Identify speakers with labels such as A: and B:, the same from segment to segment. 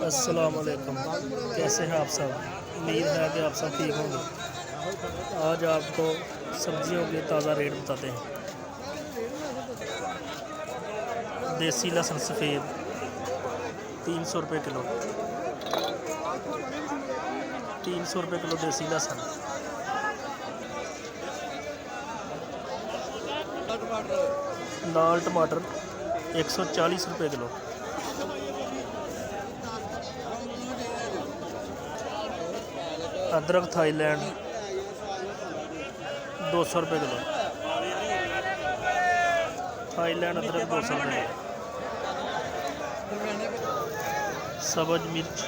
A: अस्सलाम वालेकुम। कैसे हैं आप सब? उम्मीद है कि आप सब ठीक होंगे। आज आपको सब्जियों के ताज़ा रेट बताते हैं। देसी लहसुन सफ़ेद 300 रुपये किलो। 300 रुपये किलो देसी लहसुन। लाल टमाटर 140 रुपये किलो। अदरक थाईलैंड 200 रुपये किलो। थाईलैंड अदरक 200 रुपये किलो। सब्ज मिर्च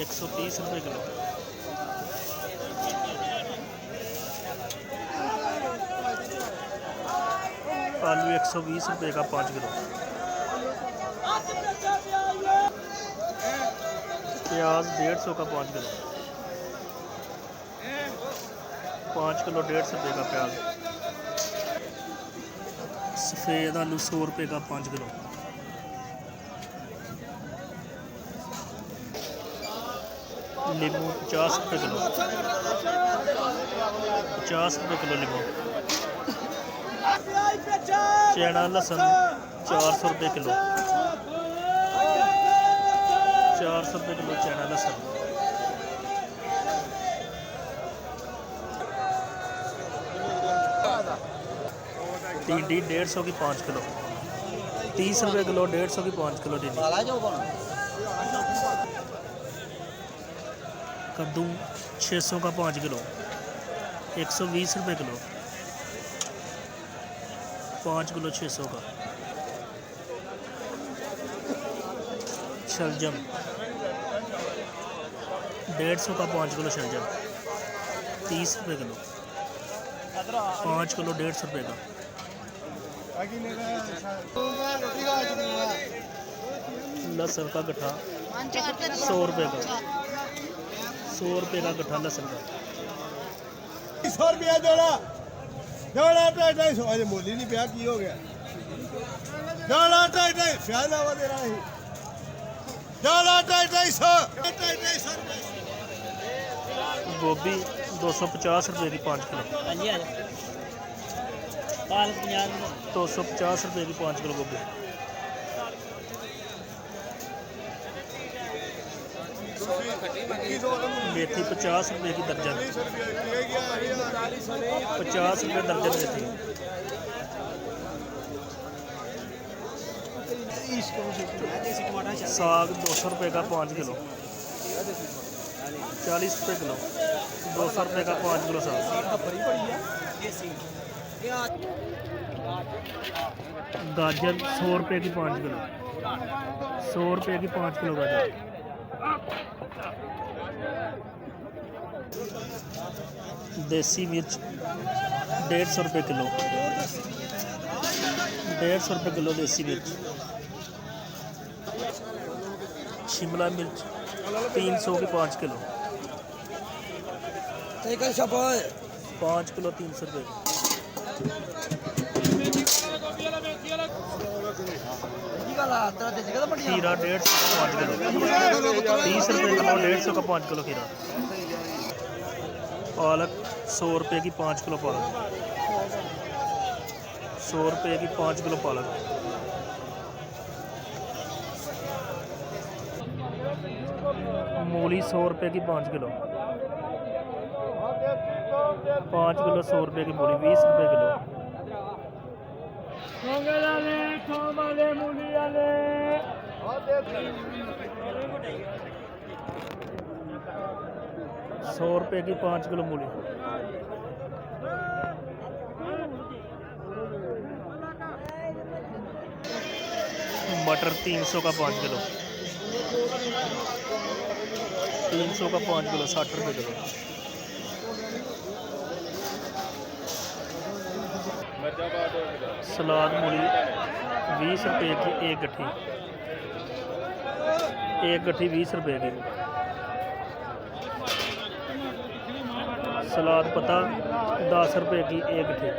A: 130 रुपये किलो। आलू 120 रुपये का 5 किलो। प्याज 150 का 5 किलो। 5 किलो 150 रुपये का प्याज। सफ़ेद आलू 100 रुपये का 5 किलो। नींबू 50 रुपये किलो। 50 रुपये किलो नींबू। चना लहसुन 400 रुपये किलो। 400 रुपये किलो चना लहसुन। टिंडी 150 की 5 किलो। 30 रुपये किलो 150 की 5 किलो टिंडी। कद्दू 600 का 5 किलो। 120 रुपये किलो। 5 किलो 600 का। शलजम 150 का 5 किलो शलजम। 30 रुपये किलो। 5 किलो 150 रुपये का। लहसुन का गट्ठा 100 रुपये का। 100 रुपये का गट्ठा लहसुन का।
B: 100 रुपया जोड़ा जोड़ा 250 अरे मोली नहीं पिया की हो गया जोड़ा 250 प्याज लावा दे रहा है जोड़ा 250
A: गोभी 250 रुपये की 5 किलो। 250 रुपये की 5 किलो गोभी। मेथी 50 रुपये की दर्जन। 50 रुपये दर्जन मेथी। साग 200 रुपये का 5 किलो। 40 रुपये किलो। 200 रुपये का 5 किलो साग। गाजर 100 रुपये की 5 किलो। 100 रुपये की 5 किलो गाजर। देसी मिर्च 150 रुपये किलो। 150 रुपये किलो देसी मिर्च। शिमला मिर्च 300 की 5 किलो। 5 किलो 300 रुपये की। खीरा 150 का 5 किलो। 30 रुपये किलो 150 का 5 किलो खीरा। पालक 100 रुपये की 5 किलो पालक। 100 रुपये की 5 किलो पालक। मूली 100 रुपये की 5 किलो। 5 किलो 100 रुपये की मूली। 20 रुपये किलो। 100 रुपये की 5 किलो मूली। मटर 300 का 5 किलो। 300 का 5 किलो 60 रुपये किलो। सलाद मूली 20 रुपये की एक गट्ठी। एक गट्ठी 20 रुपये की। सलाद पत्ता 10 रुपये की एक गट्ठी।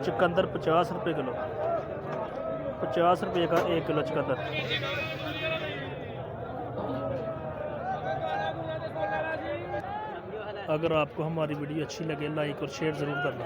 A: चुकंदर 50 रुपये किलो, 50 रुपये का 1 किलो चुकंदर। अगर आपको हमारी वीडियो अच्छी लगे लाइक और शेयर ज़रूर करना।